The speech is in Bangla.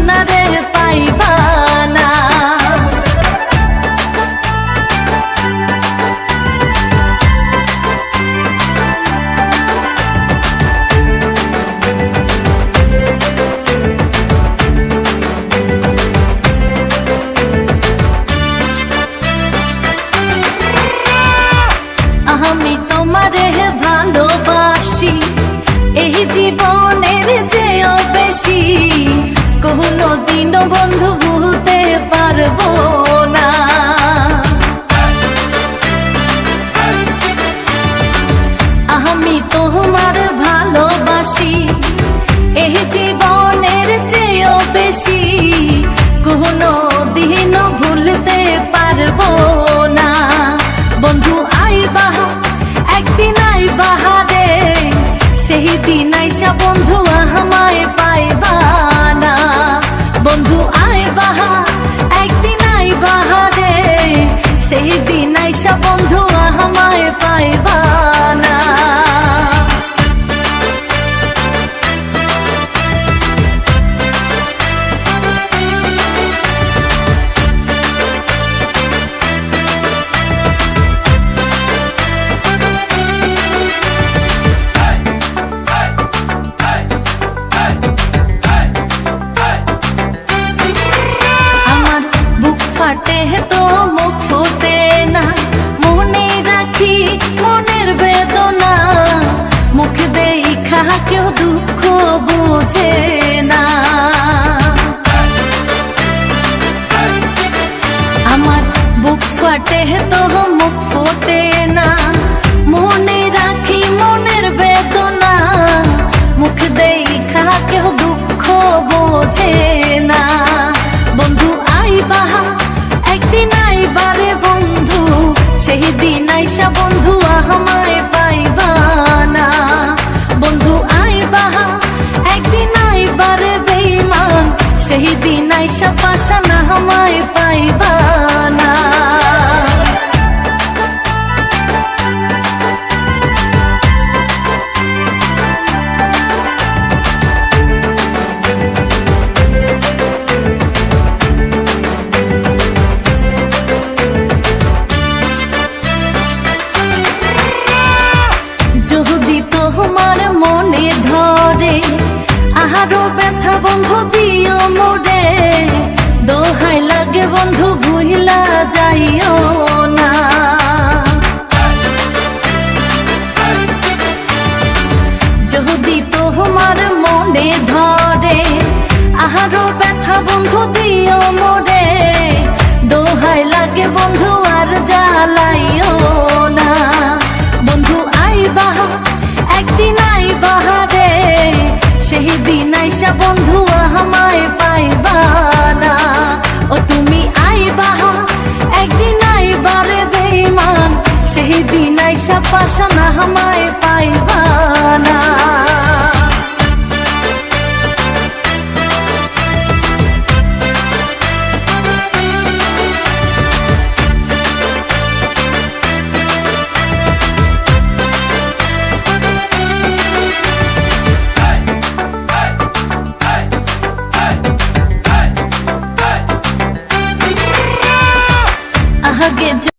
সোনারে পাইবা না। আমি তোমারে ভালোবাসি এই জীবনের চেয়েও বেশি, কোনো দিনও বন্ধু ভুলতে পারবো না। আমি তোমার ভালোবাসি এই জীবনের চেয়েও বেশি, কোনো দিনও ভুলতে পারবো না। বন্ধু আইবা একদিন আইবা রে, সেই দিন আইসা বন্ধু আমায় পাইবা না। বন্ধু আইবা একদিন আইবা রে, সেই দিন আইসা বন্ধু আমায় পাইবা না। ফাটে তো মুখ ফোটে না, মনে রাখি মনের বেদনা, মুখ দেখা কেউ দুঃখ বোঝে না। আমার বুক ফাটে তো মুখ ফোটে না, মনে রাখি মনের বেদনা, মুখ দেখা কেউ দুঃখ বোঝে না। বন্ধু আইবা একদিন আইবারে বন্ধু, সেই দিন আইসা বন্ধু আমায় পাইবা না। বন্ধু আইবা একদিন আইবারে বেঈমান, সেই দিন আইসা পাশানা আমায় পাইবা না। যদি তোমার মনে ধরে আরো ব্যথা বন্ধু দিও মোরে, দোহাই লাগে বন্ধু ভুইলা যাইও না। যদি তোমার মনে ধরে আরো ব্যথা বন্ধু দিও মোরে, দোহাই লাগে বন্ধু আর জ্বালাইও না। বন্ধু আইবা একদিন আইবা রে, সেই দিন আইসা বন্ধু আমায় পাইবা না। ও তুমি আইবা একদিন আইবা রে বেঈমান, সেই দিন আইসা পাশানা আমায় পাইবা না।